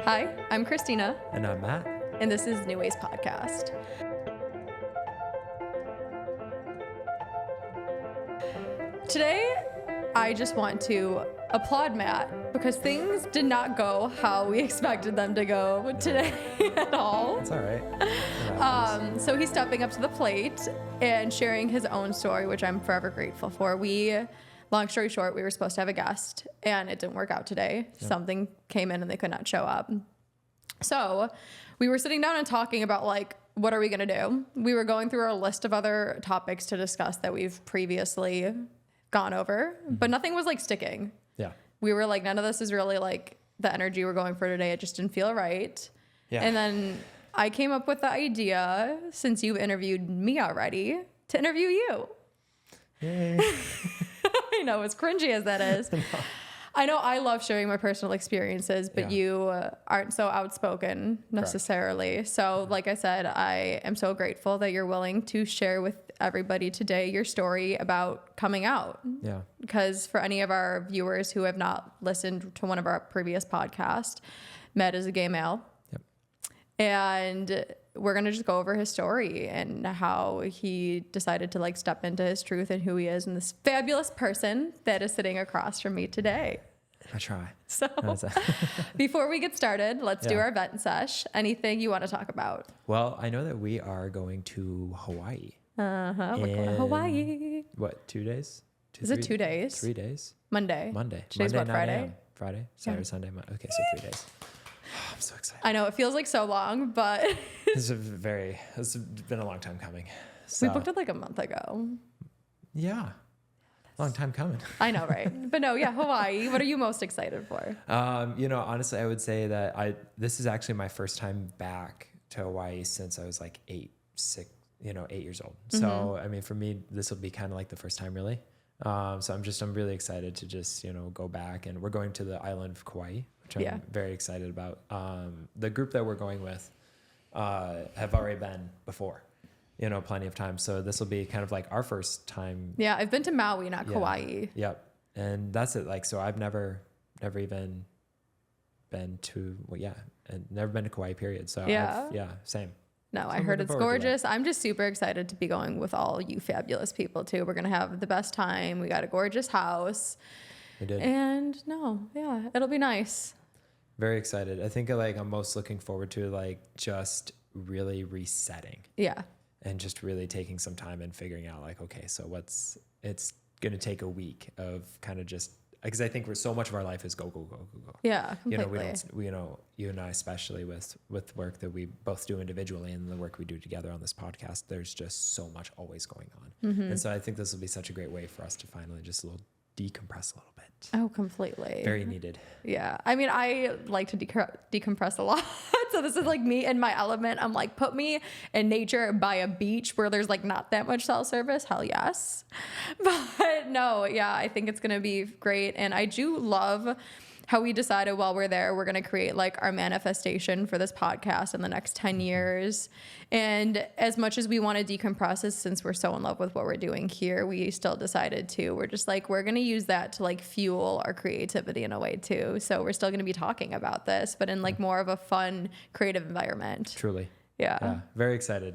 Hi, I'm Christina. And I'm Matt. And this is New Wayz Podcast. Today, I just want to applaud Matt because things did not go how we expected them to go today at all. It's all right. So he's stepping up to the plate and sharing his own story, which I'm forever grateful for. Long story short, we were supposed to have a guest and it didn't work out today. Yep. Something came in and they could not show up. So we were sitting down and talking about what are we going to do? We were going through our list of other topics to discuss that we've previously gone over, but nothing was sticking. Yeah. We were none of this is really the energy we're going for today. It just didn't feel right. Yeah. And then I came up with the idea, since you've interviewed me already, to interview you. Yay. I know, as cringy as that is. No. I know I love sharing my personal experiences, but you aren't so outspoken necessarily. Correct. So like I said, I am so grateful that you're willing to share with everybody today your story about coming out. Yeah. Because for any of our viewers who have not listened to one of our previous podcasts, Matt is a gay male. Yep. And we're going to just go over his story and how he decided to step into his truth and who he is and this fabulous person that is sitting across from me today. I try. So before we get started, let's do our vet sesh. Anything you want to talk about? Well, I know that we are going to Hawaii. We're going to Hawaii. What, 2 days? Is it 2 days? 3 days? Monday. Monday, Today's what, 9 Friday? a.m. Friday, Saturday, Sunday. Okay, so 3 days. I'm so excited. I know it feels so long, but It's been a long time coming. So, we booked it a month ago. Yeah. Long time coming. I know, right? But no, Hawaii. What are you most excited for? Honestly, I would say that this is actually my first time back to Hawaii since I was 8 years old. Mm-hmm. So, I mean, for me, this will be kind of the first time really. So I'm really excited to just, go back, and we're going to the island of Kauai, which I'm very excited about. The group that we're going with, have already been before, plenty of times. So this will be kind of our first time. Yeah. I've been to Maui, not Kauai. Yep. And that's it. So I've never even been to, and never been to Kauai period. So same. No, so I heard it's gorgeous. I'm just super excited to be going with all you fabulous people too. We're going to have the best time. We got a gorgeous house. We did. And it'll be nice. Very excited. I think I'm most looking forward to just really resetting. Yeah. And just really taking some time and figuring out okay, so it's going to take a week of kind of just, because I think so much of our life is go. Yeah, completely. You and I, especially with work that we both do individually and the work we do together on this podcast, there's just so much always going on. Mm-hmm. And so I think this will be such a great way for us to finally just decompress a little bit. Oh, completely. Very needed. Yeah. I mean, I like to decompress a lot. So this is me in my element. I'm put me in nature by a beach where there's not that much cell service. Hell yes. But no, I think it's going to be great. And I do love how we decided while we're there, we're going to create our manifestation for this podcast in the next 10 years. And as much as we want to decompress, since we're so in love with what we're doing here, we still decided to, we're just we're going to use that to fuel our creativity in a way too. So we're still going to be talking about this, but in more of a fun, creative environment. Truly. Yeah. Very excited.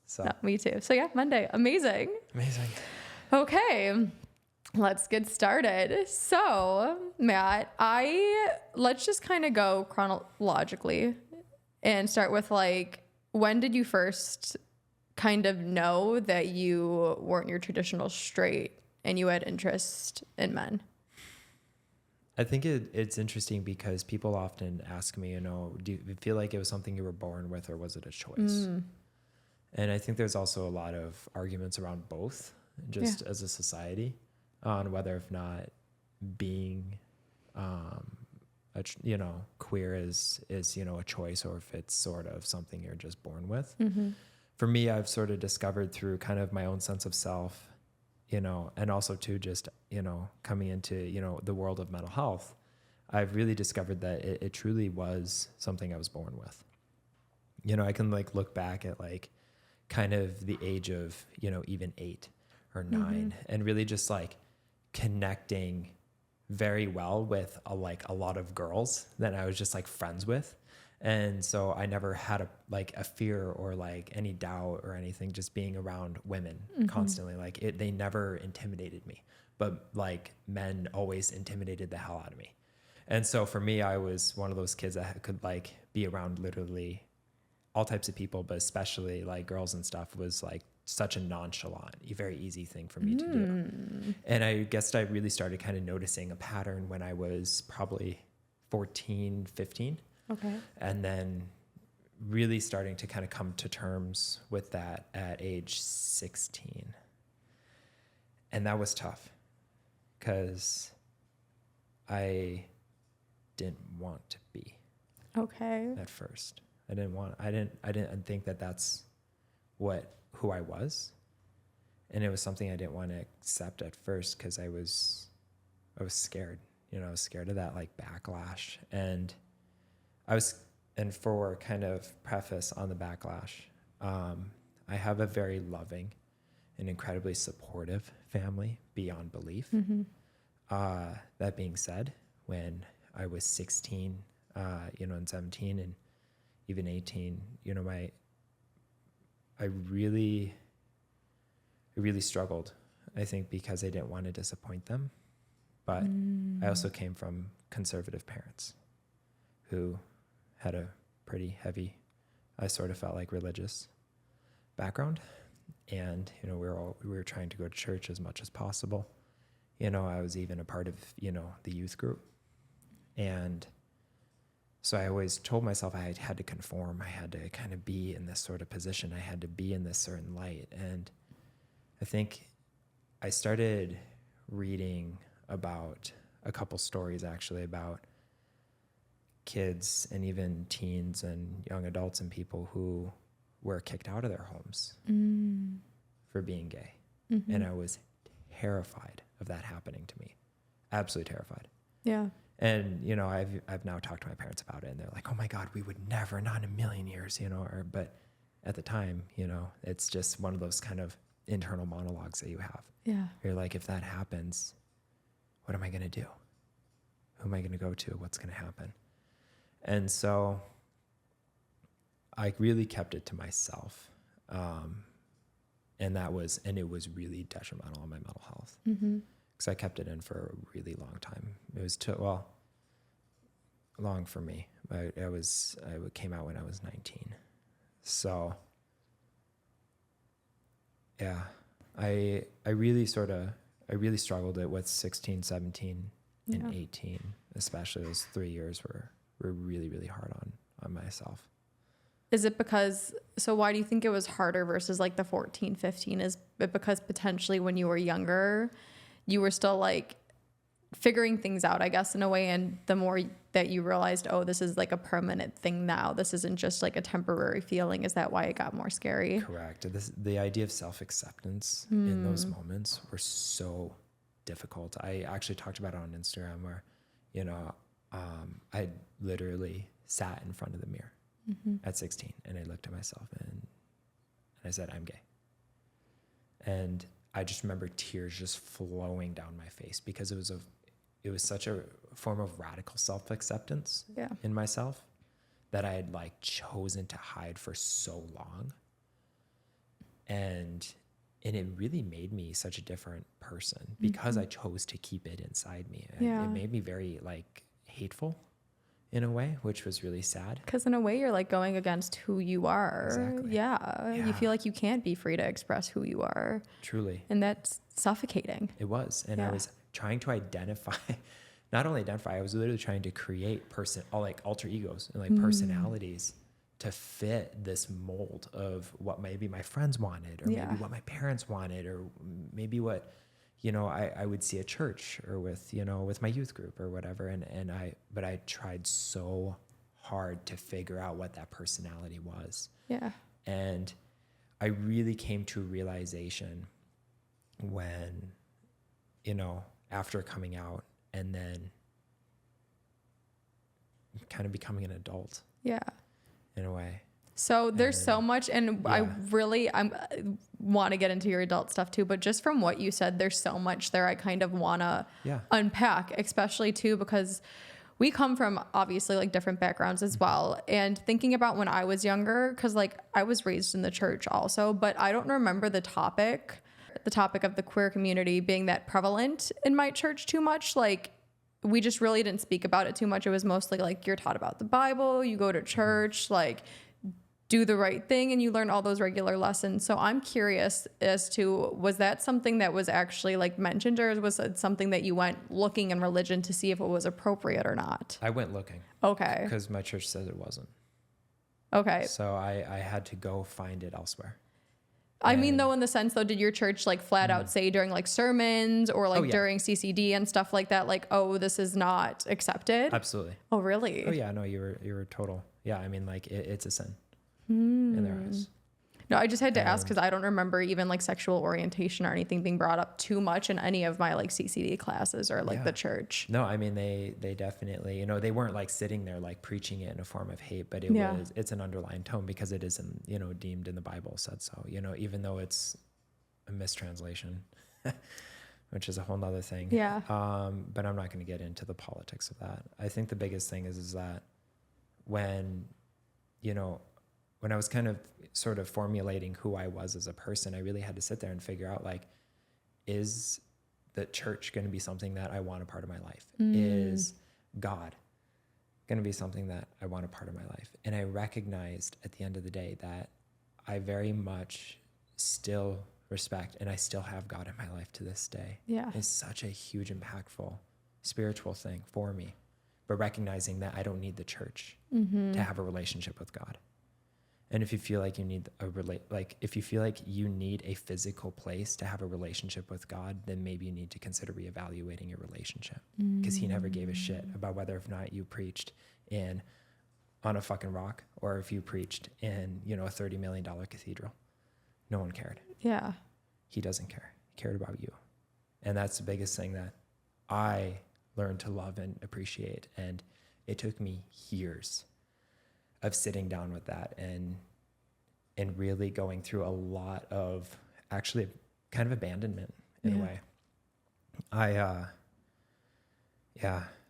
So no, me too. So Monday. Amazing. Okay. Let's get started. So, Matt, let's just kind of go chronologically and start with when did you first kind of know that you weren't your traditional straight and you had interest in men? I think it's interesting because people often ask me, do you feel like it was something you were born with or was it a choice? And I think there's also a lot of arguments around both just as a society. On whether or not being, queer is a choice or if it's sort of something you're just born with. Mm-hmm. For me, I've sort of discovered through kind of my own sense of self, and also too just, coming into, the world of mental health, I've really discovered that it truly was something I was born with. I can look back at kind of the age of, even 8 or 9 and really just connecting very well with a lot of girls that I was just friends with. And so I never had a fear or like any doubt or anything, just being around women constantly. Like they never intimidated me, but like men always intimidated the hell out of me. And so for me, I was one of those kids that could like be around literally all types of people, but especially like girls and stuff was like such a nonchalant, very easy thing for me to do. And I guess I really started kind of noticing a pattern when I was probably 14, 15. Okay. And then really starting to kind of come to terms with that at age 16. And that was tough because I didn't want to be. Okay. At first. I didn't think that that's who I was. And it was something I didn't want to accept at first because I was scared. I was scared of that like backlash. And for kind of preface on the backlash, I have a very loving and incredibly supportive family beyond belief. That being said, when I was 16, and 17 and even 18, I really struggled, I think, because I didn't want to disappoint them. But I also came from conservative parents who had a pretty heavy, I sort of felt like religious background. And, we were trying to go to church as much as possible. I was even a part of, the youth group. And so I always told myself I had to conform. I had to kind of be in this sort of position. I had to be in this certain light. And I think I started reading about a couple stories actually about kids and even teens and young adults and people who were kicked out of their homes for being gay. And I was terrified of that happening to me. Absolutely terrified. Yeah. And, I've now talked to my parents about it and they're like, oh my God, we would never, not in a million years, but at the time, it's just one of those kind of internal monologues that you have. Yeah. You're like, if that happens, what am I going to do? Who am I going to go to? What's going to happen? And so I really kept it to myself. And it was really detrimental on my mental health. Because I kept it in for a really long time. It was long for me. I came out when I was 19. So yeah, I really struggled it with 16, 17, and 18, especially those 3 years were really, really hard on myself. Is it so why do you think it was harder versus like the 14, 15? Is it because potentially when you were younger, you were still like figuring things out, I guess, in a way. And the more that you realized, oh, this is like a permanent thing now, this isn't just like a temporary feeling. Is that why it got more scary? Correct. The idea of self-acceptance in those moments were so difficult. I actually talked about it on Instagram where, I literally sat in front of the mirror at 16 and I looked at myself and I said, I'm gay. And I just remember tears just flowing down my face because it was such a form of radical self-acceptance in myself that I had like chosen to hide for so long. And it really made me such a different person because I chose to keep it inside me. Yeah. It made me very like hateful in a way, which was really sad. Because in a way you're like going against who you are. Exactly. Yeah. You feel like you can't be free to express who you are. Truly. And that's suffocating. It was. And I was trying to not only identify, I was literally trying to create alter egos and like personalities to fit this mold of what maybe my friends wanted or maybe what my parents wanted or maybe what, I would see at church or with my youth group or whatever. But I tried so hard to figure out what that personality was. Yeah. And I really came to a realization when, after coming out and then kind of becoming an adult. Yeah. In a way. So there's so much, and I want to get into your adult stuff too, but just from what you said, there's so much there I kind of want to unpack, especially too, because we come from obviously like different backgrounds as well. And thinking about when I was younger, because like I was raised in the church also, but I don't remember the topic of the queer community being that prevalent in my church too much. Like we just really didn't speak about it too much. It was mostly like you're taught about the Bible, you go to church, like do the right thing, and you learn all those regular lessons. So I'm curious as to, was that something that was actually like mentioned, or was it something that you went looking in religion to see if it was appropriate or not? I went looking. Okay. Because my church said it wasn't. Okay. So I had to go find it elsewhere. I mean, though, in the sense, though, did your church like flat out say during like sermons or like during CCD and stuff like that, like, oh, this is not accepted? Absolutely. Oh, really? Oh yeah, no, you were total. Yeah, I mean, like it's a sin in their eyes. No, I just had to ask because I don't remember even like sexual orientation or anything being brought up too much in any of my like CCD classes or like the church. No, I mean, they definitely, you know, they weren't like sitting there like preaching it in a form of hate, but it's an underlying tone because it isn't, you know, deemed in the Bible said so, you know, even though it's a mistranslation, which is a whole nother thing. Yeah. But I'm not going to get into the politics of that. I think the biggest thing is that when, you know, when I was kind of sort of formulating who I was as a person, I really had to sit there and figure out, like, is the church going to be something that I want a part of my life? Is God going to be something that I want a part of my life? And I recognized at the end of the day that I very much still respect and I still have God in my life to this day. Yeah. It's such a huge, impactful spiritual thing for me. But recognizing that I don't need the church to have a relationship with God. And if you feel like you need if you feel like you need a physical place to have a relationship with God, then maybe you need to consider reevaluating your relationship, because he never gave a shit about whether or not you preached on a fucking rock or if you preached in, you know, a $30 million cathedral. No one cared. Yeah. He doesn't care. He cared about you. And that's the biggest thing that I learned to love and appreciate. And it took me years of sitting down with that and really going through a lot of actually kind of abandonment in a way.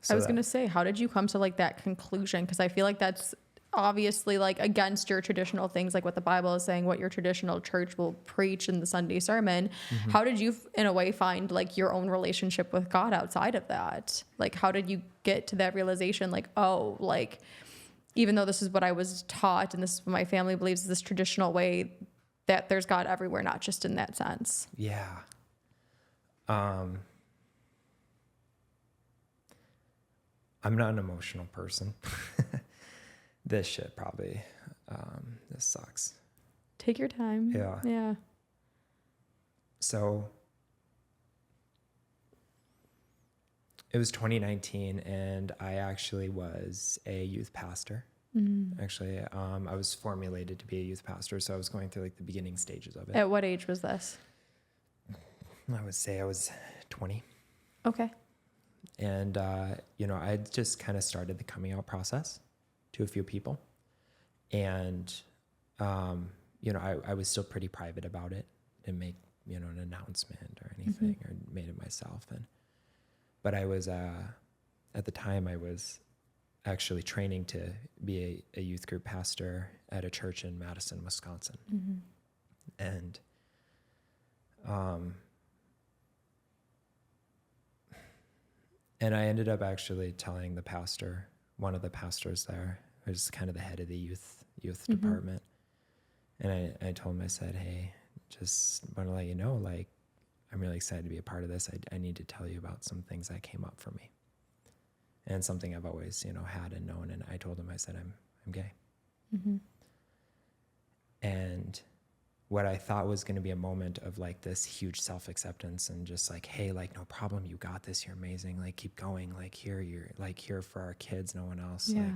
So I was going to say, how did you come to like that conclusion? Because I feel like that's obviously like against your traditional things, like what the Bible is saying, what your traditional church will preach in the Sunday sermon. How did you in a way find like your own relationship with God outside of that? Like, how did you get to that realization? Like, oh, like, even though this is what I was taught and this is what my family believes is this traditional way, that there's God everywhere, not just in that sense. Yeah. I'm not an emotional person. This shit probably, this sucks. Take your time. Yeah. Yeah. So it was 2019 and I actually was a youth pastor. Actually, I was formulated to be a youth pastor. So I was going through like the beginning stages of it. At what age was this? I would say I was 20. Okay. And, you know, I just kind of started the coming out process to a few people. And, you know, I was still pretty private about it. Didn't make, you know, an announcement or anything or made it myself. But I was, at the time I was actually training to be a youth group pastor at a church in Madison, Wisconsin. And, and I ended up actually telling the pastor, one of the pastors there, who's kind of the head of the youth department. And I told him, I said, hey, just want to let you know, like, I'm really excited to be a part of this. I need to tell you about some things that came up for me and something I've always, you know, had and known. And I told him, I said, I'm gay. And what I thought was going to be a moment of like this huge self-acceptance and just like, hey, like, no problem. You got this. You're amazing. Like, keep going. Like, here, you're like here for our kids, no one else. Yeah. Like,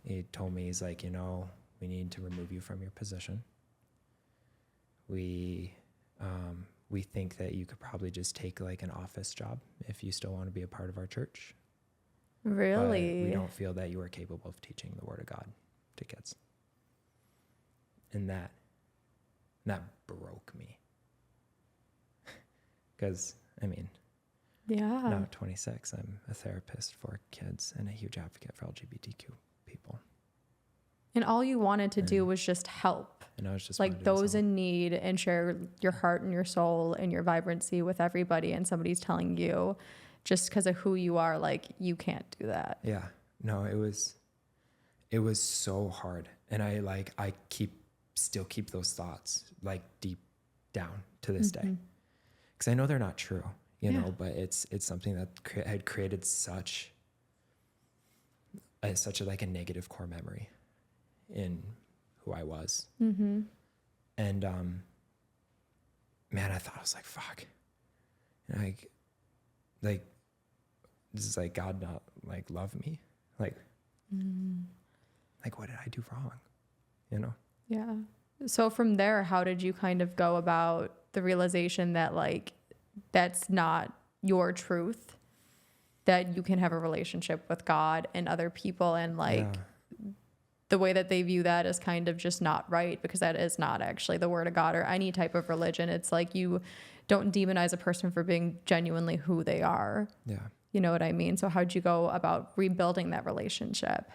he told me, he's like, you know, we need to remove you from your position. We think that you could probably just take like an office job if you still want to be a part of our church. Really? But we don't feel that you are capable of teaching the word of God to kids. And that broke me. Because, I mean, Yeah. Now at 26, I'm a therapist for kids and a huge advocate for LGBTQ people. And all you wanted to do was just help. And I was just like those in need, and share your heart and your soul and your vibrancy with everybody. And somebody's telling you just because of who you are, like, you can't do that. Yeah. No, it was so hard. And I still keep those thoughts like deep down to this day. Cause I know they're not true, you know, but it's something that had created such a like a negative core memory in who I was. And, man, I thought, I was like, fuck, like, this is like God not like love me. Like what did I do wrong? You know? Yeah. So from there, how did you kind of go about the realization that like, that's not your truth, that you can have a relationship with God and other people, and like the way that they view that is kind of just not right, because that is not actually the word of God or any type of religion. It's like, you don't demonize a person for being genuinely who they are. Yeah. You know what I mean? So how'd you go about rebuilding that relationship?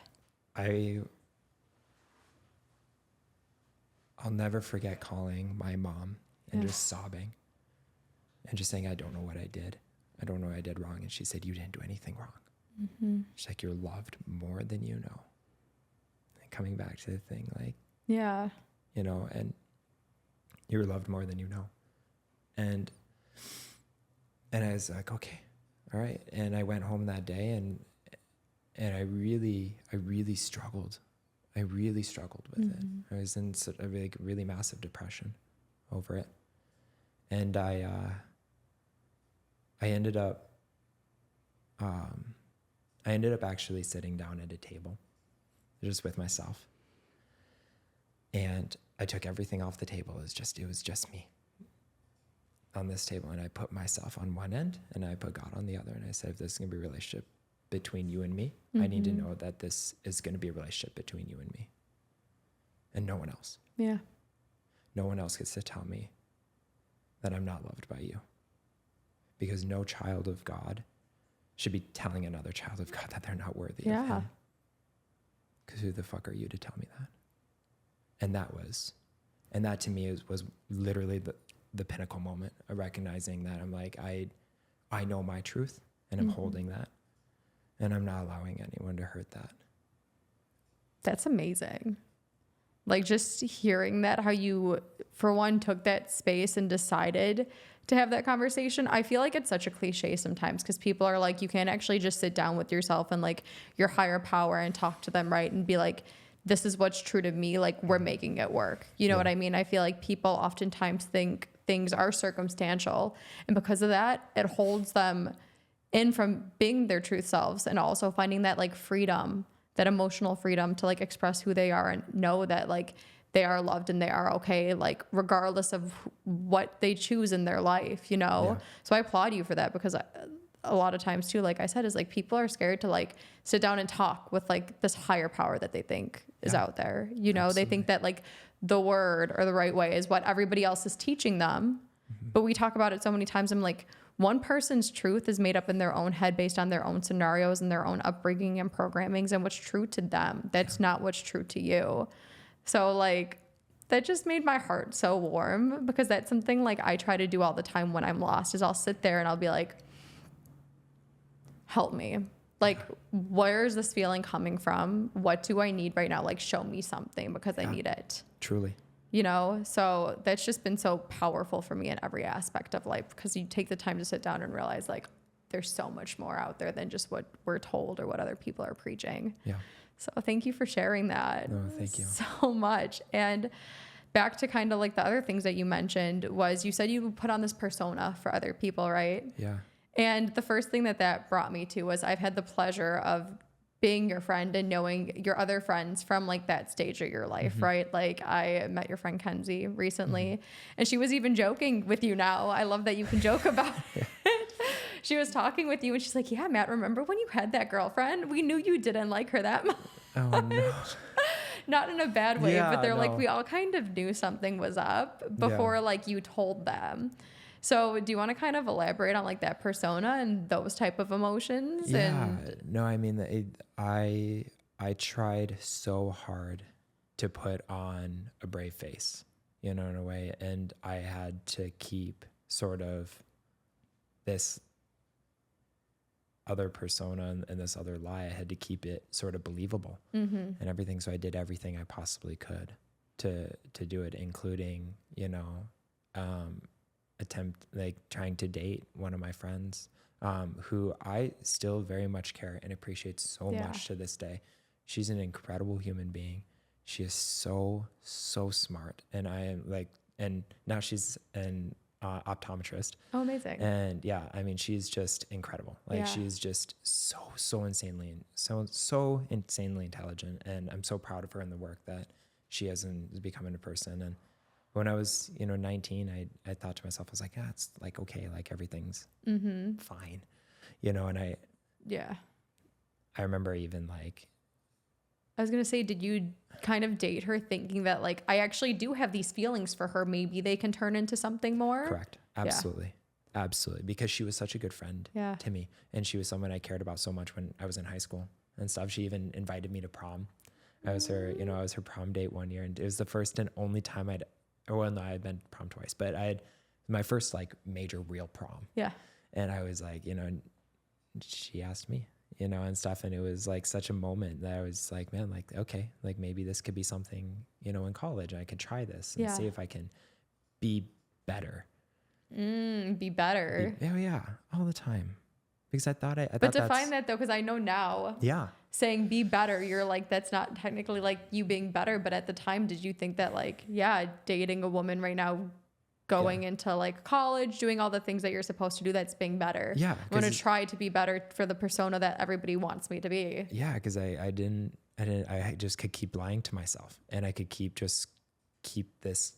I'll never forget calling my mom and just sobbing and just saying, I don't know what I did. I don't know what I did wrong. And she said, you didn't do anything wrong. She's like, you're loved more than you know. And coming back to the thing, like, Yeah. you know, and you're loved more than you know. And I was like, okay, all right. And I went home that day and I really struggled. I really struggled with it. I was in sort of like really massive depression over it. And I ended up actually sitting down at a table just with myself. And I took everything off the table. It was just me on this table. And I put myself on one end and I put God on the other. And I said, if this is going to be a relationship between you and me, I need to know that this is going to be a relationship between you and me and no one else. Yeah. No one else gets to tell me that I'm not loved by you, because no child of God should be telling another child of God that they're not worthy of him. Because who the fuck are you to tell me that? And that to me was literally the pinnacle moment of recognizing that I'm like, I know my truth and I'm holding that. And I'm not allowing anyone to hurt that. That's amazing. Like, just hearing that, how you, for one, took that space and decided to have that conversation. I feel like it's such a cliche sometimes, because people are like, you can't actually just sit down with yourself and like your higher power and talk to them, right? And be like, this is what's true to me. Like, we're making it work. You know what I mean? I feel like people oftentimes think things are circumstantial. And because of that, it holds them in from being their truth selves, and also finding that like freedom, that emotional freedom to like express who they are and know that like they are loved and they are okay, like regardless of what they choose in their life, you know? So I applaud you for that, because a lot of times too, like I said, is like people are scared to like sit down and talk with like this higher power that they think is out there. You know, they think that like the word or the right way is what everybody else is teaching them. But we talk about it so many times. I'm like, one person's truth is made up in their own head based on their own scenarios and their own upbringing and programmings, and what's true to them. That's not what's true to you. So like, that just made my heart so warm, because that's something like I try to do all the time when I'm lost, is I'll sit there and I'll be like, help me. Like, where is this feeling coming from? What do I need right now? Like, show me something, because I need it. Truly. You know, so that's just been so powerful for me in every aspect of life, because you take the time to sit down and realize like there's so much more out there than just what we're told or what other people are preaching. Yeah. So thank you for sharing that. No, thank you so much. And back to kind of like the other things that you mentioned, was you said you put on this persona for other people, right? Yeah. And the first thing that brought me to was I've had the pleasure of being your friend and knowing your other friends from like that stage of your life, right? Like, I met your friend Kenzie recently, and she was even joking with you now. I love that you can joke about it. She was talking with you and she's like, yeah, Matt, remember when you had that girlfriend? We knew you didn't like her that much. Oh, no. Not in a bad way, but they're like, we all kind of knew something was up before like you told them. So do you want to kind of elaborate on like that persona and those type of emotions? Yeah. No, I mean, I tried so hard to put on a brave face, in a way. And I had to keep sort of this other persona and this other lie. I had to keep it sort of believable and everything. So I did everything I possibly could to do it, including, attempt like trying to date one of my friends, who I still very much care and appreciate so much to this day. She's an incredible human being. She is so, so smart. And I am like, and now she's an optometrist. Oh, amazing. And yeah, I mean, she's just incredible. Like she's just so insanely intelligent. And I'm so proud of her and the work that she has becoming a person. And when I was, 19, I thought to myself, I was like, it's like, okay, like everything's fine, and I remember even like, I was going to say, did you kind of date her thinking that like, I actually do have these feelings for her. Maybe they can turn into something more? Correct. Absolutely. Yeah. Absolutely. Because she was such a good friend to me. And she was someone I cared about so much when I was in high school and stuff. She even invited me to prom. I was her prom date one year, and it was the first and only time I had been to prom twice, but I had my first like major real prom. Yeah. And I was like, she asked me, and stuff. And it was like such a moment that I was like, man, like, okay, like maybe this could be something, in college. I could try this and see if I can be better. Be better. All the time. Because I thought but define that though, because I know now. Yeah. Saying be better, you're like, that's not technically like you being better. But at the time, did you think that like, dating a woman right now, going into like college, doing all the things that you're supposed to do, that's being better? Yeah. I'm going to try to be better for the persona that everybody wants me to be. Yeah. Because I just could keep lying to myself, and I could keep this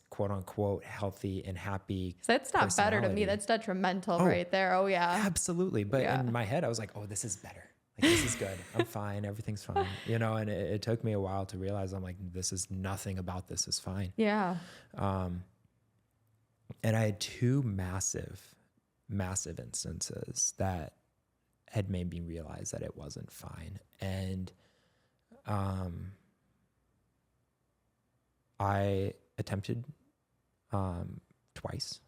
quote unquote healthy and happy. So that's not better to me. That's detrimental right there. Oh yeah. Absolutely. But in my head, I was like, oh, this is better. Like, this is good. I'm fine. Everything's fine. And it took me a while to realize, I'm like, this is nothing about this is fine. Yeah. And I had two massive instances that had made me realize that it wasn't fine. And, I attempted, twice.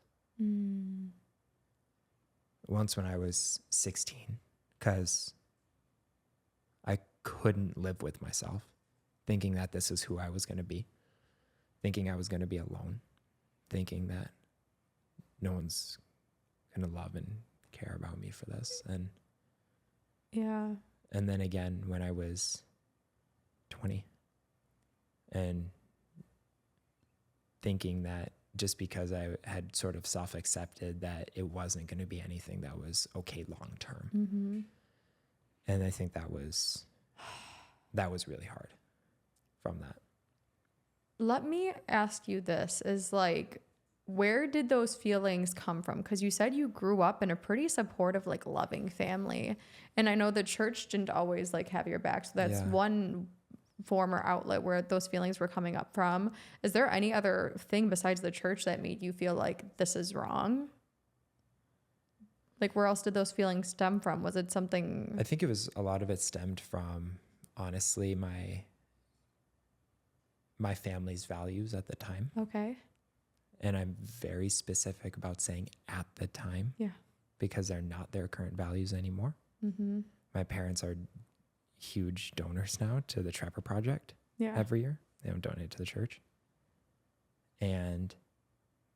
Once when I was 16, because I couldn't live with myself, thinking that this is who I was going to be, thinking I was going to be alone, thinking that no one's going to love and care about me for this. And and then again, when I was 20, and thinking that just because I had sort of self-accepted that it wasn't going to be anything that was okay long-term. And I think that was really hard from that. Let me ask you this, is like, where did those feelings come from? Because you said you grew up in a pretty supportive, like loving family. And I know the church didn't always like have your back. So that's one form or outlet where those feelings were coming up from. Is there any other thing besides the church that made you feel like this is wrong? Like, where else did those feelings stem from? Was it something? I think it was, a lot of it stemmed from, honestly, my family's values at the time. Okay. And I'm very specific about saying at the time. Yeah. Because they're not their current values anymore. My parents are huge donors now to the Trapper Project. Every year. They don't donate to the church. And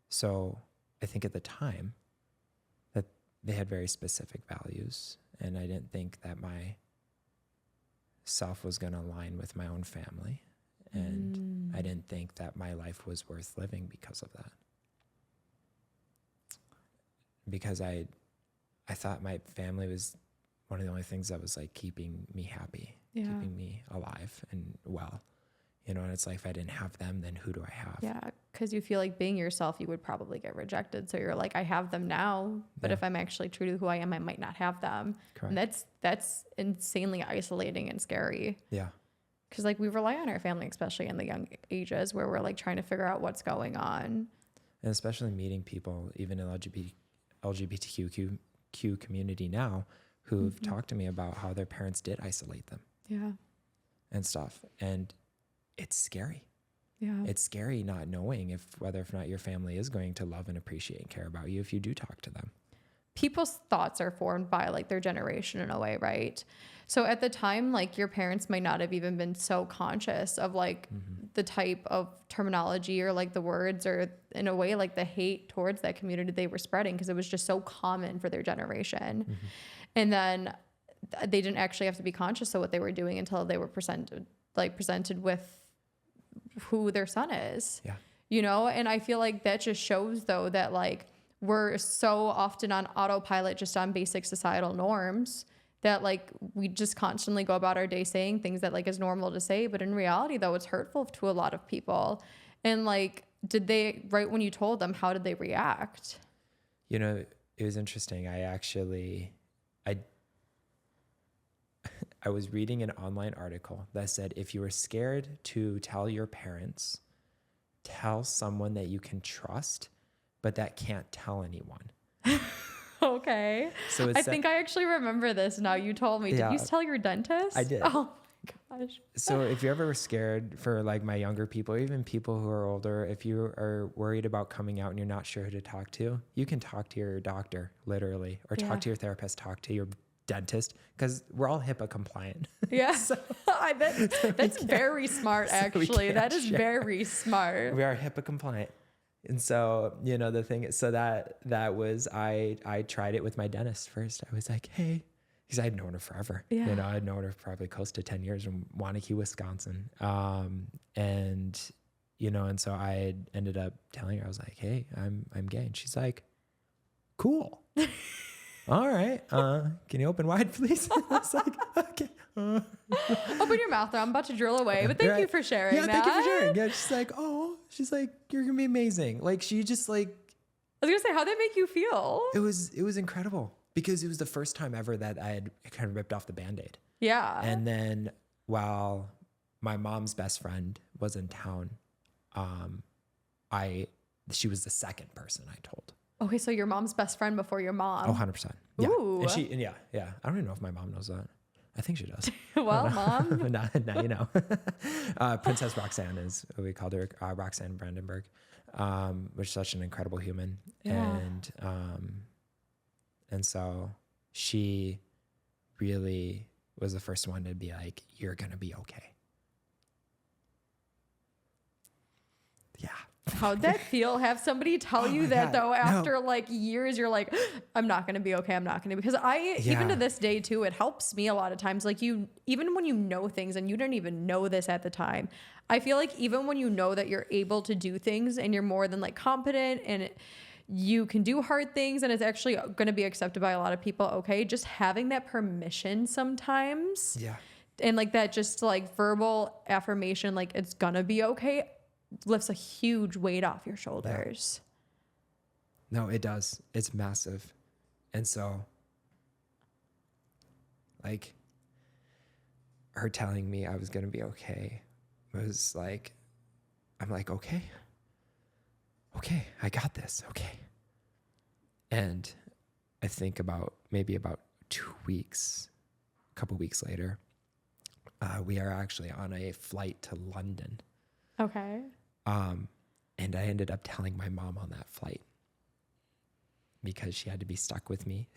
so I think at the time that they had very specific values, and I didn't think that my self was going to align with my own family. And I didn't think that my life was worth living because of that. Because I thought my family was one of the only things that was like keeping me happy, keeping me alive and well. And it's like, if I didn't have them, then who do I have? Yeah, because you feel like being yourself, you would probably get rejected. So you're like, I have them now, but if I'm actually true to who I am, I might not have them. Correct. And that's insanely isolating and scary. Yeah. Because like, we rely on our family, especially in the young ages, where we're like trying to figure out what's going on. And especially meeting people, even LGBTQ community now who've talked to me about how their parents did isolate them. Yeah. And stuff. And it's scary. Yeah. It's scary not knowing whether or not your family is going to love and appreciate and care about you if you do talk to them. People's thoughts are formed by like their generation in a way, right? So at the time, like your parents might not have even been so conscious of like the type of terminology or like the words or in a way like the hate towards that community they were spreading because it was just so common for their generation. And then they didn't actually have to be conscious of what they were doing until they were presented with who their son is. Yeah. You know, and I feel like that just shows though that like we're so often on autopilot just on basic societal norms that like we just constantly go about our day saying things that like is normal to say, but in reality though it's hurtful to a lot of people. And like, did they, right when you told them, how did they react? You know, it was interesting. I was reading an online article that said if you were scared to tell your parents, tell someone that you can trust, but that can't tell anyone. Okay. So I think I actually remember this now. You told me. Yeah. Did you tell your dentist? I did. Oh my gosh. So if you're ever scared for like my younger people, or even people who are older, if you are worried about coming out and you're not sure who to talk to, you can talk to your doctor, literally, or talk to your therapist, talk to your dentist, because we're all HIPAA compliant. Yeah. I bet that's very smart, actually. That is very smart. We are HIPAA compliant. And so, you know, the thing is, so that was, I tried it with my dentist first. I was like, hey, because I'd known her forever. Yeah. You know, I'd known her probably close to 10 years from Wanakee, Wisconsin. And, you know, and so I ended up telling her, I was like, hey, I'm gay. And she's like, cool. All right. Can you open wide, please? I was like, okay. Open your mouth. I'm about to drill away, but thank you for sharing that. Thank you for sharing. Yeah, she's like, you're gonna be amazing. Like, she just like, I was gonna say, how'd that make you feel? it was incredible because it was the first time ever that I had kind of ripped off the Band-Aid. Yeah. And then while my mom's best friend was in town, she was the second person I told. Okay, so your mom's best friend before your mom. Oh, 100%. Yeah. Ooh. And yeah. I don't even know if my mom knows that. I think she does. Well, Mom. now you know. Princess Roxanne is what we called her, Roxanne Brandenburg, which is such an incredible human. Yeah. And so she really was the first one to be like, you're going to be okay. Yeah. How'd that feel? Have somebody tell you that though after like years, you're like, I'm not going to be okay. I'm not going to, because even to this day too, it helps me a lot of times. Like even when you know things and you didn't even know this at the time, I feel like even when you know that you're able to do things and you're more than like competent and you can do hard things and it's actually going to be accepted by a lot of people. Okay. Just having that permission sometimes. Yeah. And like that, just like verbal affirmation, like it's going to be okay, lifts a huge weight off your shoulders. No, it does. It's massive. And so like her telling me I was going to be okay was like, I'm like, okay, I got this. Okay. And I think maybe about 2 weeks, a couple weeks later, we are actually on a flight to London. Okay. And I ended up telling my mom on that flight because she had to be stuck with me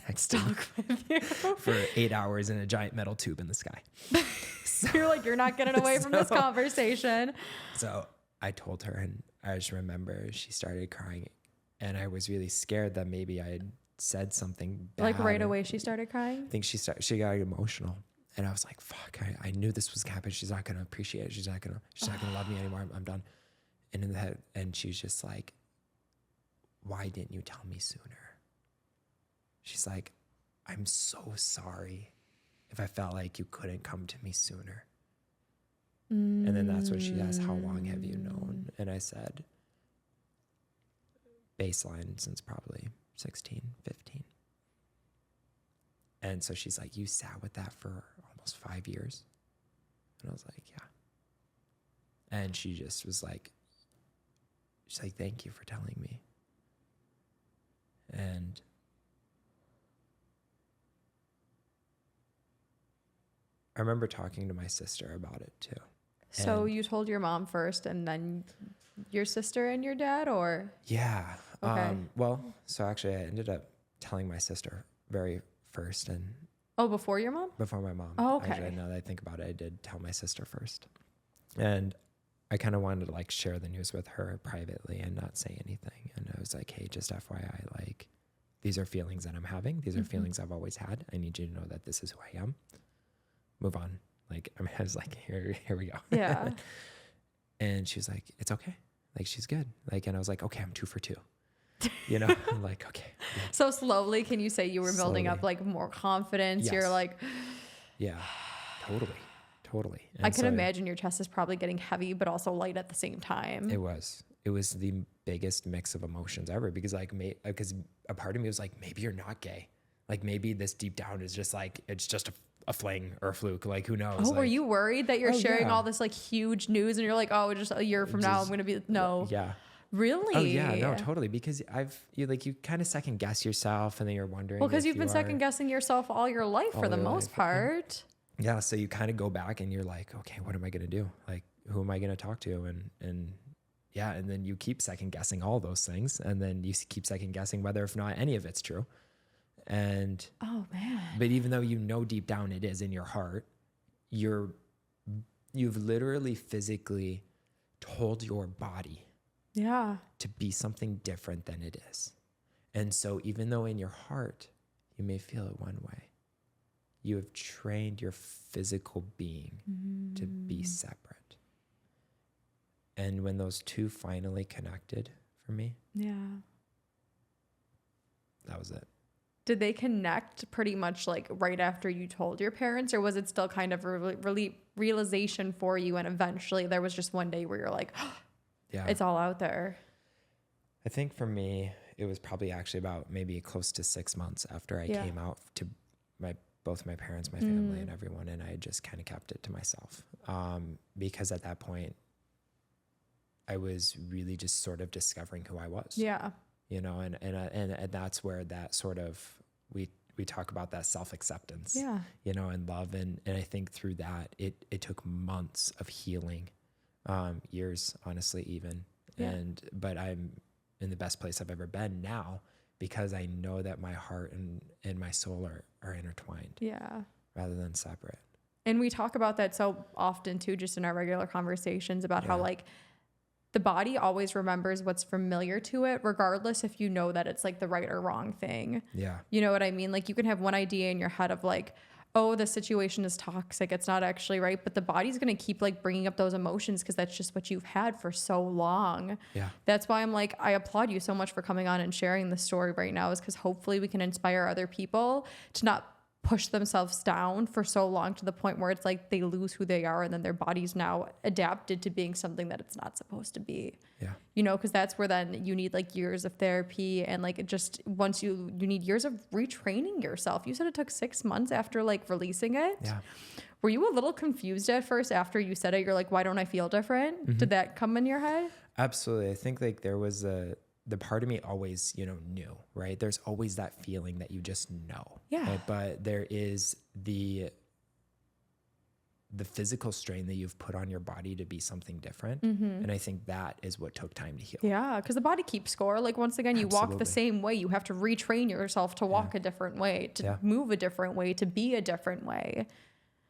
next to me for 8 hours in a giant metal tube in the sky. So you're like, you're not getting away from this conversation. So I told her, and I just remember she started crying, and I was really scared that maybe I had said something bad. Like right away she started crying? I think she got emotional. And I was like, fuck, I knew this was gonna happen. She's not gonna appreciate it. She's not gonna love me anymore. I'm done. And in the head, and she's just like, why didn't you tell me sooner? She's like, I'm so sorry if I felt like you couldn't come to me sooner. And then that's when she asked, how long have you known? And I said, baseline since probably 16, 15. And so she's like, you sat with that for almost 5 years? And I was like, yeah. And she just was like, she's like, thank you for telling me. And I remember talking to my sister about it too. So And you told your mom first and then your sister and your dad, or? yeah. Okay. Well, so actually I ended up telling my sister very first and Oh, before your mom? before my mom. Oh, okay. Actually, now that I think about it, I did tell my sister first. And I kind of wanted to like share the news with her privately and not say anything. And I was like, hey, just FYI, like these are feelings that I'm having. These are feelings I've always had. I need you to know that this is who I am. Move on. Like, I was like, here we go. Yeah. And she was like, it's okay. Like, she's good. Like, and I was like, okay, I'm 2 for 2. You know, I'm like, okay. Yeah. So slowly, can you say you were building up like more confidence? Yes. You're like, yeah, totally. And I can imagine your chest is probably getting heavy, but also light at the same time. It was the biggest mix of emotions ever, because like, because a part of me was like, maybe you're not gay. Like maybe this deep down is just like, it's just a fling or a fluke. Like, who knows? Oh, like, were you worried that you're sharing yeah. all this like huge news and you're like, oh, just a year from now, I'm going to be, no. Yeah. Really? Oh yeah, no, totally. Because you kind of second guess yourself, and then you're wondering. Well, because you've been second guessing yourself all your life for the most part. Yeah. So you kind of go back and you're like, okay, what am I going to do? Like, who am I going to talk to? And yeah. And then you keep second guessing all those things. And then you keep second guessing whether if not any of it's true. And, oh man, but even though you know deep down it is in your heart, you've literally physically told your body to be something different than it is. And so even though in your heart you may feel it one way, you have trained your physical being to be separate. And when those two finally connected for me, that was it. Did they connect pretty much like right after you told your parents, or was it still kind of realization for you, and eventually there was just one day where you're like, yeah, it's all out there? I think for me, it was probably actually about maybe close to 6 months after I came out to both my parents, my family, and everyone, and I just kind of kept it to myself, because at that point, I was really just sort of discovering who I was. Yeah. You know, and that's where that sort of, we talk about that self-acceptance, you know, and love. And I think through that, it took months of healing, years, honestly, even. But I'm in the best place I've ever been now, because I know that my heart and my soul are intertwined, rather than separate. And we talk about that so often too, just in our regular conversations about how like, the body always remembers what's familiar to it, regardless if you know that it's like the right or wrong thing. Yeah. You know what I mean? Like you can have one idea in your head of like, oh, the situation is toxic, it's not actually right. But the body's going to keep like bringing up those emotions because that's just what you've had for so long. Yeah. That's why I'm like, I applaud you so much for coming on and sharing the story right now, is because hopefully we can inspire other people to not push themselves down for so long to the point where it's like they lose who they are, and then their body's now adapted to being something that it's not supposed to be. Yeah. You know, because that's where then you need like years of therapy, and like it just, once you need years of retraining yourself. You said it took 6 months after like releasing it. Yeah. Were you a little confused at first after you said it? You're like, why don't I feel different? Mm-hmm. Did that come in your head? Absolutely. I think like there was the part of me always, you know, knew, right? There's always that feeling that you just know. Yeah. Right? But there is the physical strain that you've put on your body to be something different. Mm-hmm. And I think that is what took time to heal. Yeah. Because the body keeps score. Like once again, you walk the same way. You have to retrain yourself to walk a different way, to move a different way, to be a different way.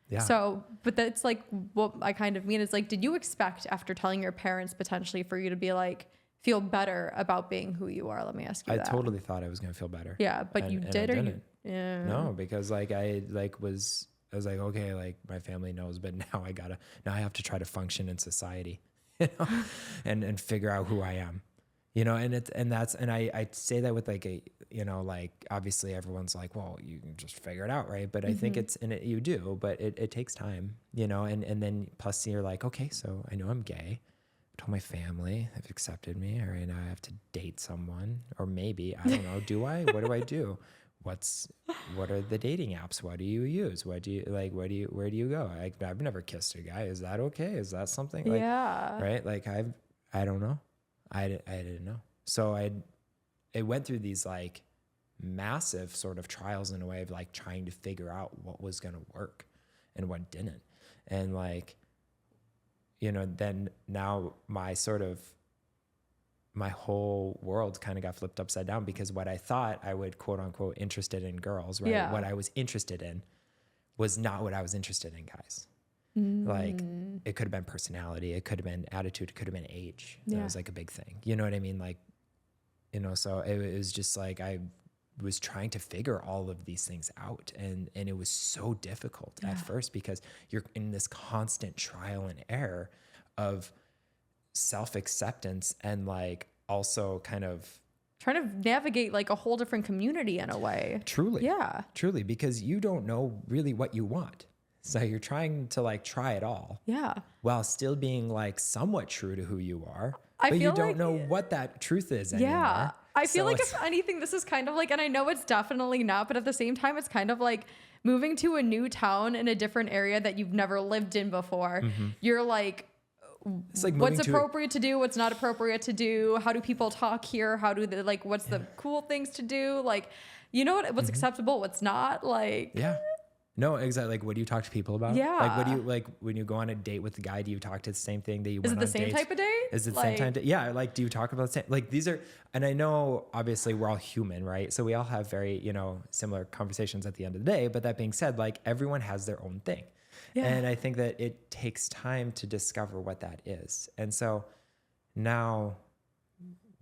Yeah. So, but that's like what I kind of mean is like, did you expect after telling your parents potentially for you to be like, feel better about being who you are? Let me ask you that. I totally thought I was going to feel better. Yeah. But you did, or you? Yeah. No, because like I was like, okay, like my family knows, but now I have to try to function in society, you know, and figure out who I am, you know, and I say that with like you know, like obviously everyone's like, well, you can just figure it out. Right. But I think you do, but it takes time, you know, and then plus you're like, okay, so I know I'm gay. I told my family, they've accepted me, or now I have to date someone, or maybe, I don't know, do I? What do I do? What are the dating apps? What do you use? What do you like? Where do you go? I've never kissed a guy. Is that okay? Is that something? Like, yeah. Right. Like I don't know. I didn't know. So it went through these like massive sort of trials in a way of like trying to figure out what was going to work and what didn't. And like, you know, then now my whole world kind of got flipped upside down, because what I thought I would quote unquote interested in girls, right? Yeah. What I was interested in was not what I was interested in guys. Like it could have been personality, it could have been attitude, it could have been age. That was like a big thing. You know what I mean? Like, you know, so it was just like, I was trying to figure all of these things out. And it was so difficult at first, because you're in this constant trial and error of self-acceptance, and like also kind of trying to navigate like a whole different community in a way. Truly, because you don't know really what you want. So you're trying to like try it all. Yeah. While still being like somewhat true to who you are. But you don't know what that truth is anymore. Yeah. I feel like if anything, this is kind of like, and I know it's definitely not, but at the same time, it's kind of like moving to a new town in a different area that you've never lived in before. You're like, it's like what's appropriate to do, what's not appropriate to do, how do people talk here, how do they like, what's the cool things to do, like, you know what's acceptable, what's not, like no, exactly. Like, what do you talk to people about? Like, what do you like when you go on a date with the guy? Do you talk to the same thing that you went on dates? Is it the same type of date? Is it the same time? Yeah. Like, do you talk about the same? Like, these are, and I know obviously we're all human, right? So we all have very, you know, similar conversations at the end of the day. But that being said, like everyone has their own thing. And I think that it takes time to discover what that is. And so now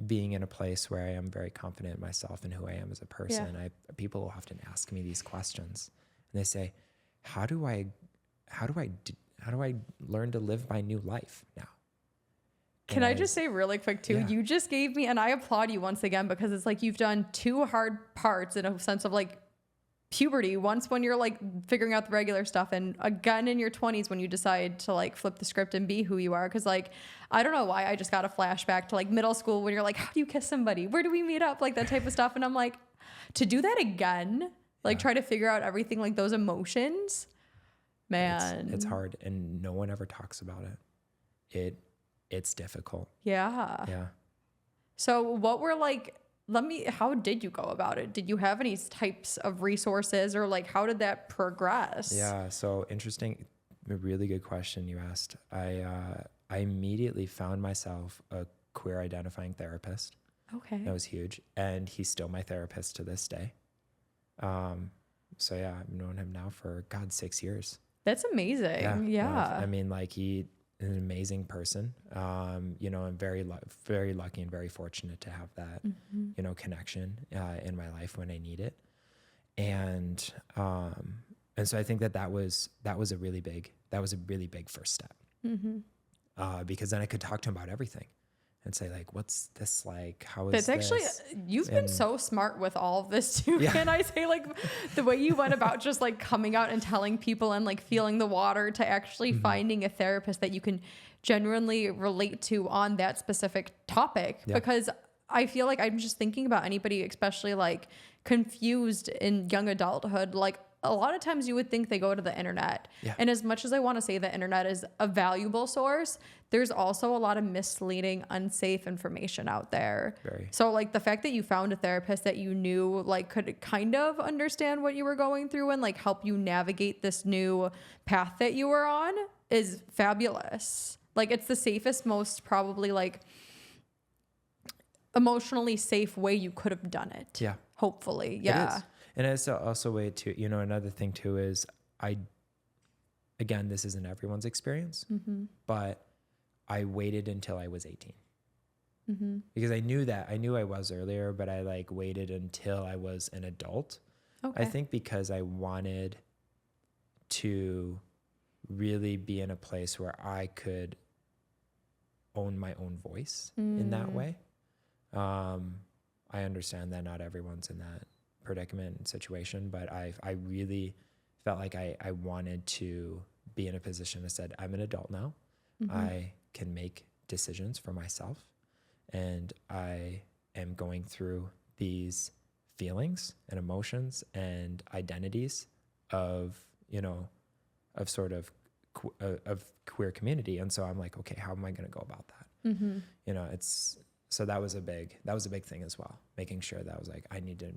being in a place where I am very confident in myself and who I am as a person, people often ask me these questions. And they say, how do I learn to live my new life now? Can I just say really quick too, you just gave me, and I applaud you once again, because it's like you've done two hard parts in a sense of like puberty. Once when you're like figuring out the regular stuff, and again in your 20s when you decide to like flip the script and be who you are. Cause like, I don't know why I just got a flashback to like middle school when you're like, how do you kiss somebody? Where do we meet up? Like that type of stuff. And I'm like, to do that again, like try to figure out everything, like those emotions, man. It's hard, and no one ever talks about it. It's difficult. Yeah. Yeah. So what were like, how did you go about it? Did you have any types of resources, or like, how did that progress? Yeah. So interesting. A really good question you asked. I immediately found myself a queer identifying therapist. Okay. That was huge. And he's still my therapist to this day. So yeah, I've known him now for 6 years. That's amazing. Yeah. I mean, like he's an amazing person. You know, I'm very lucky and very fortunate to have that, you know, connection, in my life when I need it. And so I think that was a really big first step. Because then I could talk to him about everything. And say like, what's this like? How is this? That's actually, you've been so smart with all of this too. Yeah. Can I say like the way you went about just like coming out and telling people and like feeling the water to actually finding a therapist that you can genuinely relate to on that specific topic. Because I feel like I'm just thinking about anybody, especially like confused in young adulthood, like a lot of times you would think they go to the internet. And as much as I want to say the internet is a valuable source, there's also a lot of misleading, unsafe information out there. So like the fact that you found a therapist that you knew like could kind of understand what you were going through and like help you navigate this new path that you were on is fabulous. Like it's the safest, most probably like emotionally safe way you could have done it. Yeah. Hopefully. Yeah. And it's also a way to, you know, another thing too is again, this isn't everyone's experience, but I waited until I was 18 because I knew I was earlier, but I like waited until I was an adult. I think because I wanted to really be in a place where I could own my own voice in that way. I understand that not everyone's in that predicament and situation, but I really felt like I wanted to be in a position that said, I'm an adult now. I can make decisions for myself, and I am going through these feelings and emotions and identities of, you know, of sort of queer community. And so I'm like, okay, how am I going to go about that? You know, so that was a big thing as well. Making sure that I was like, I need to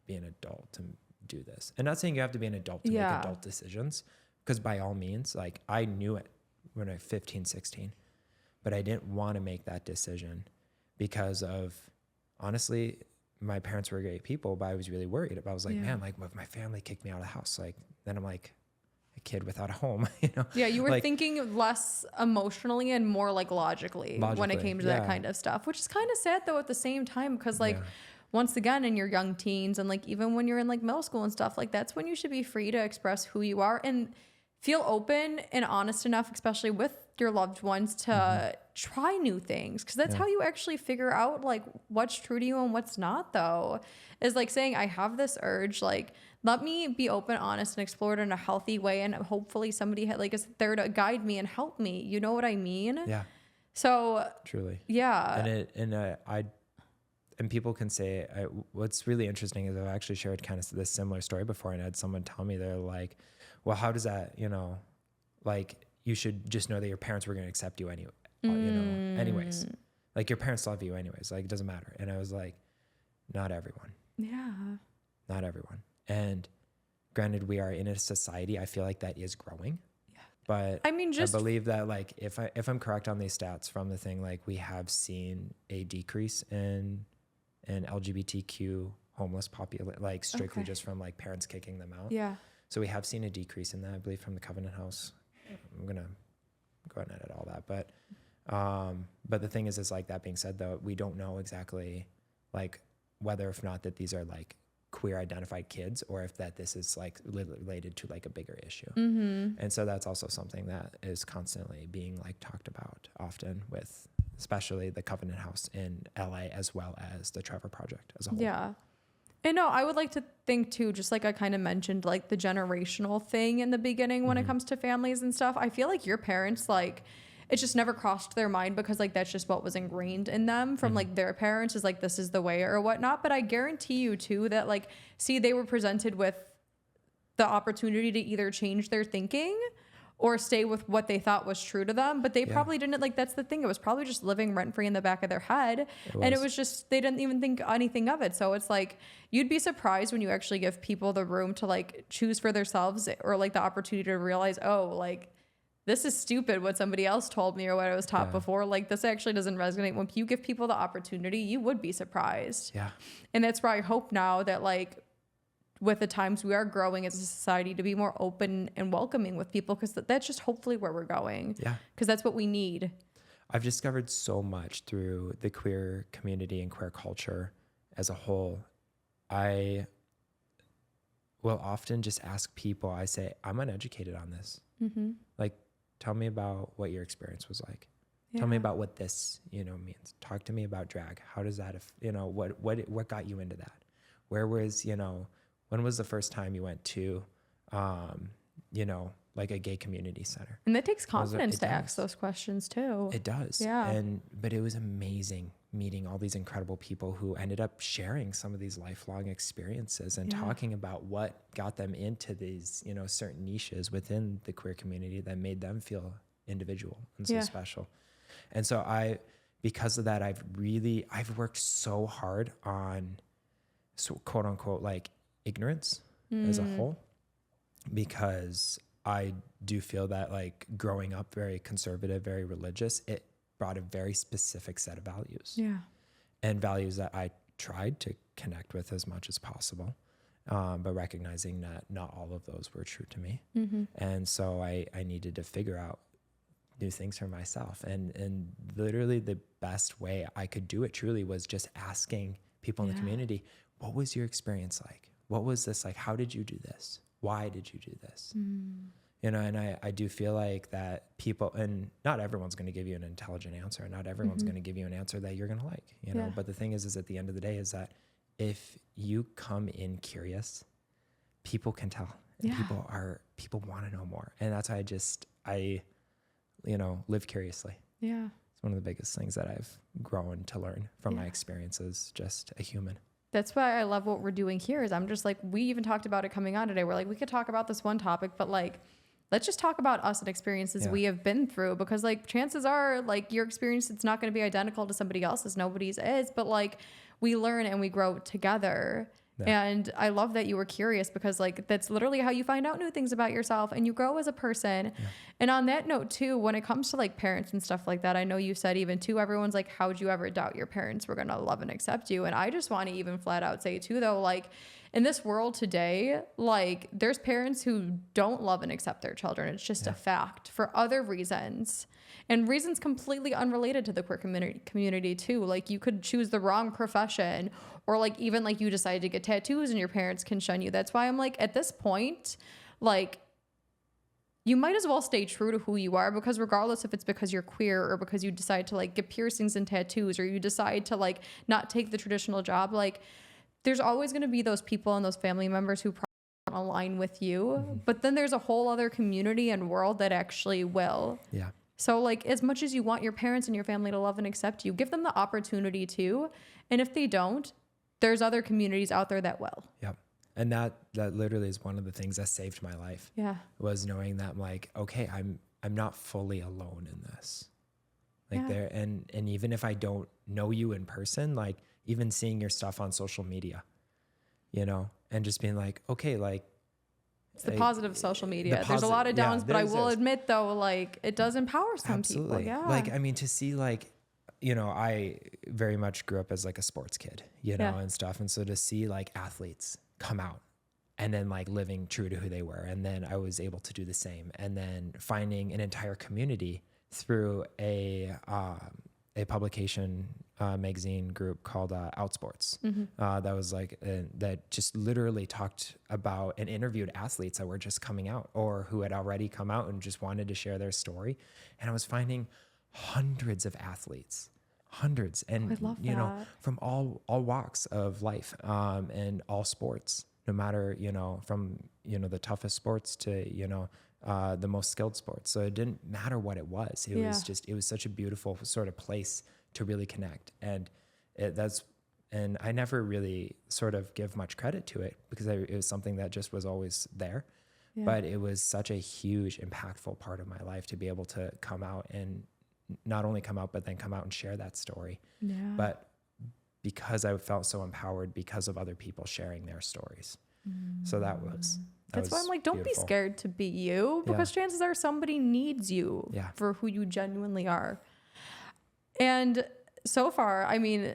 be an adult to do this. And not saying you have to be an adult to make adult decisions, because by all means, like I knew it when I was 15, 16, but I didn't want to make that decision because of, honestly, my parents were great people, but I was really worried. I was like, man, like if my family kicked me out of the house, like then I'm like a kid without a home, you know? Yeah, you were like, thinking less emotionally and more like logically when it came to that kind of stuff, which is kind of sad though at the same time, because like once again in your young teens and like even when you're in like middle school and stuff, like that's when you should be free to express who you are and feel open and honest enough, especially with your loved ones, to try new things, because that's how you actually figure out like what's true to you and what's not, though, is like saying I have this urge, like let me be open, honest, and explore it in a healthy way, and hopefully somebody like is there to guide me and help me, you know what I mean? So truly, and people can say, what's really interesting is I've actually shared kind of this similar story before, and I had someone tell me, they're like, well, how does that, you know, like you should just know that your parents were going to accept you anyway, you know, anyways, like your parents love you anyways, like it doesn't matter. And I was like, not everyone. Not everyone. And granted, we are in a society, I feel like that is growing. But I mean, I believe that like if I'm correct on these stats from the thing, like we have seen a decrease in LGBTQ homeless population, like strictly just from like parents kicking them out. So we have seen a decrease in that, I believe, from the Covenant House. I'm gonna go ahead and edit all that, but the thing is like that being said, though, we don't know exactly like whether if not that these are like queer identified kids or if that this is like related to like a bigger issue. And so that's also something that is constantly being like talked about often with especially the Covenant House in LA as well as the Trevor Project as a whole. And no, I would like to think too, just like I kind of mentioned, like the generational thing in the beginning when it comes to families and stuff. I feel like your parents, like it just never crossed their mind because like that's just what was ingrained in them from like their parents is like this is the way or whatnot. But I guarantee you too that like, see, they were presented with the opportunity to either change their thinking or stay with what they thought was true to them, but they probably didn't, like, that's the thing. It was probably just living rent free in the back of their head. And it was just, they didn't even think anything of it. So it's like, you'd be surprised when you actually give people the room to like choose for themselves or like the opportunity to realize, oh, like, this is stupid what somebody else told me or what I was taught before. Like, this actually doesn't resonate. When you give people the opportunity, you would be surprised. And that's where I hope now that like, with the times we are growing as a society to be more open and welcoming with people, because that's just hopefully where we're going. Because that's what we need. I've discovered so much through the queer community and queer culture as a whole. I will often just ask people, I say, I'm uneducated on this. Like, tell me about what your experience was like. Tell me about what this, you know, means. Talk to me about drag. How does that, you know, what got you into that? Where was, you know, when was the first time you went to, you know, like a gay community center? And that takes confidence to ask those questions too. It does. But it was amazing meeting all these incredible people who ended up sharing some of these lifelong experiences and talking about what got them into these, you know, certain niches within the queer community that made them feel individual and so special. And so because of that, I've worked so hard on quote unquote, like, ignorance as a whole, because I do feel that like growing up very conservative, very religious, it brought a very specific set of values and values that I tried to connect with as much as possible. But recognizing that not all of those were true to me. And so I needed to figure out new things for myself. And literally the best way I could do it truly was just asking people in the community, what was your experience like? What was this like? How did you do this? Why did you do this? You know, and I do feel like that people, and not everyone's going to give you an intelligent answer. Not everyone's going to give you an answer that you're going to like, you know, but the thing is at the end of the day is that if you come in curious, people can tell. And people want to know more. And that's why I you know, live curiously. It's one of the biggest things that I've grown to learn from my experiences, just a human. That's why I love what we're doing here is I'm just like, we even talked about it coming on today. We're like, we could talk about this one topic, but like, let's just talk about us and experiences we have been through, because like chances are like your experience, it's not going to be identical to somebody else's. Nobody's is, but like we learn and we grow together. Yeah. And I love that you were curious, because like that's literally how you find out new things about yourself and you grow as a person. Yeah. And on that note too, when it comes to like parents and stuff like that, I know you said even too, everyone's like, how'd you ever doubt your parents were going to love and accept you? And I just want to even flat out say too, though, like in this world today, like there's parents who don't love and accept their children. It's just a fact for other reasons, and reasons completely unrelated to the queer community too. Like you could choose the wrong profession, or like even like you decide to get tattoos and your parents can shun you. That's why I'm like, at this point, like you might as well stay true to who you are, because regardless if it's because you're queer or because you decide to like get piercings and tattoos, or you decide to like not take the traditional job, like there's always going to be those people and those family members who probably don't align with you. But then there's a whole other community and world that actually will. Yeah. So like as much as you want your parents and your family to love and accept you, give them the opportunity to. And if they don't, there's other communities out there that will. Yep. And that literally is one of the things that saved my life. Yeah. Was knowing that I'm like, okay, I'm not fully alone in this. Like Yeah. there, and even if I don't know you in person, like even seeing your stuff on social media, you know, and just being like, okay, like it's the positive of social media. There's a lot of downs, but I will admit though, like it does empower some people. Yeah. Like, I mean, to see like, you know, I very much grew up as like a sports kid, you know, and stuff. And so to see like athletes come out and then like living true to who they were. And then I was able to do the same. And then finding an entire community through a publication magazine group called Outsports. That was like, that just literally talked about and interviewed athletes that were just coming out or who had already come out and just wanted to share their story. And I was finding hundreds of athletes, and I love you know, that. from all walks of life, and all sports, no matter, you know, from, you know, the toughest sports to, you know, the most skilled sports. So it didn't matter what it was. It was just, it was such a beautiful sort of place to really connect. And and I never really sort of give much credit to it because it was something that just was always there. Yeah. But it was such a huge, impactful part of my life to be able to come out and not only come out, but then come out and share that story. Yeah. But because I felt so empowered because of other people sharing their stories. So that's why I'm like, don't be scared to be you, because chances are somebody needs you for who you genuinely are. And so far, I mean,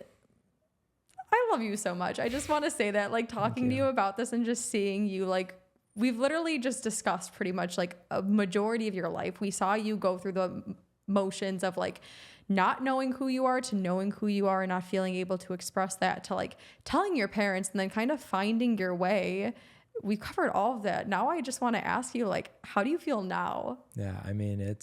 I love you so much. I just want to say that, like, talking to you about this and just seeing you, like, we've literally just discussed pretty much like a majority of your life. We saw you go through the motions of like not knowing who you are to knowing who you are and not feeling able to express that to like telling your parents and then kind of finding your way. We covered all of that. Now I just want to ask you, like, how do you feel now? Yeah, I mean,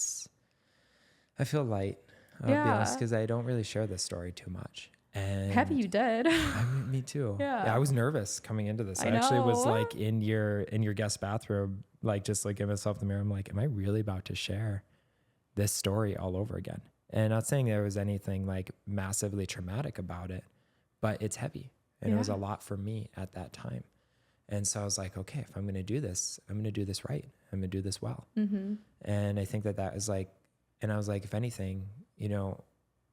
I feel light. I'll be honest, because I don't really share this story too much. And happy you did. I mean, me too. Yeah, I was nervous coming into this. I actually was like in your guest bathroom, like just looking at myself in the mirror. I'm like, am I really about to share this story all over again? And not saying there was anything like massively traumatic about it, but it's heavy. And it was a lot for me at that time. And so I was like, okay, if I'm going to do this, I'm going to do this right. I'm going to do this well. And I think that is like, and I was like, if anything, you know,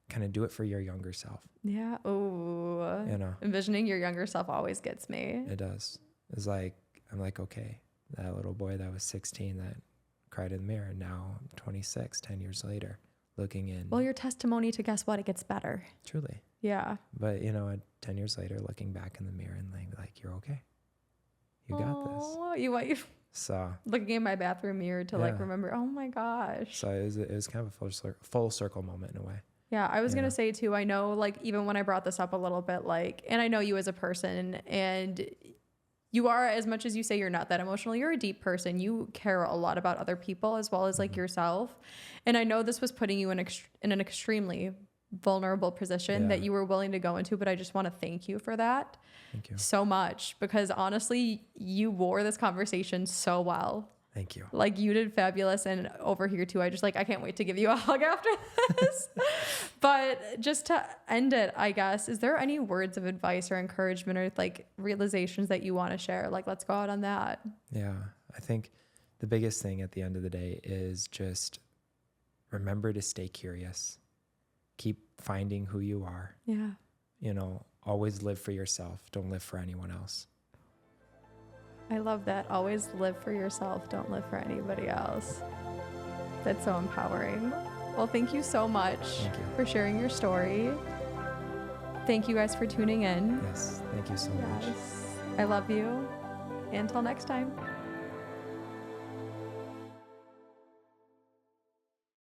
kind of do it for your younger self. Yeah. Oh, you know, envisioning your younger self always gets me. It does. It's like, I'm like, okay, that little boy that was 16 that cried in the mirror, now 26, 10 years later, looking in. Well, your testimony to guess what? It gets better. Truly. Yeah. But, you know, 10 years later, looking back in the mirror and like you're okay. You got this. You so looking in my bathroom mirror to like remember, oh my gosh. So it was kind of a full circle moment in a way. Yeah, I was going to say too, I know like even when I brought this up a little bit, like, and I know you as a person and you are, as much as you say you're not that emotional, you're a deep person. You care a lot about other people as well as like yourself. And I know this was putting you in an extremely vulnerable position that you were willing to go into, but I just want to thank you for that. Thank you so much, because honestly, you wore this conversation so well. Thank you. Like you did fabulous. And over here too, I can't wait to give you a hug after this. But just to end it, I guess, is there any words of advice or encouragement or like realizations that you want to share? Like, let's go out on that. Yeah. I think the biggest thing at the end of the day is just remember to stay curious. Keep finding who you are. Yeah. You know, always live for yourself. Don't live for anyone else. I love that. Always live for yourself. Don't live for anybody else. That's so empowering. Well, thank you so much for sharing your story. Thank you guys for tuning in. Yes, thank you so much. I love you. Until next time.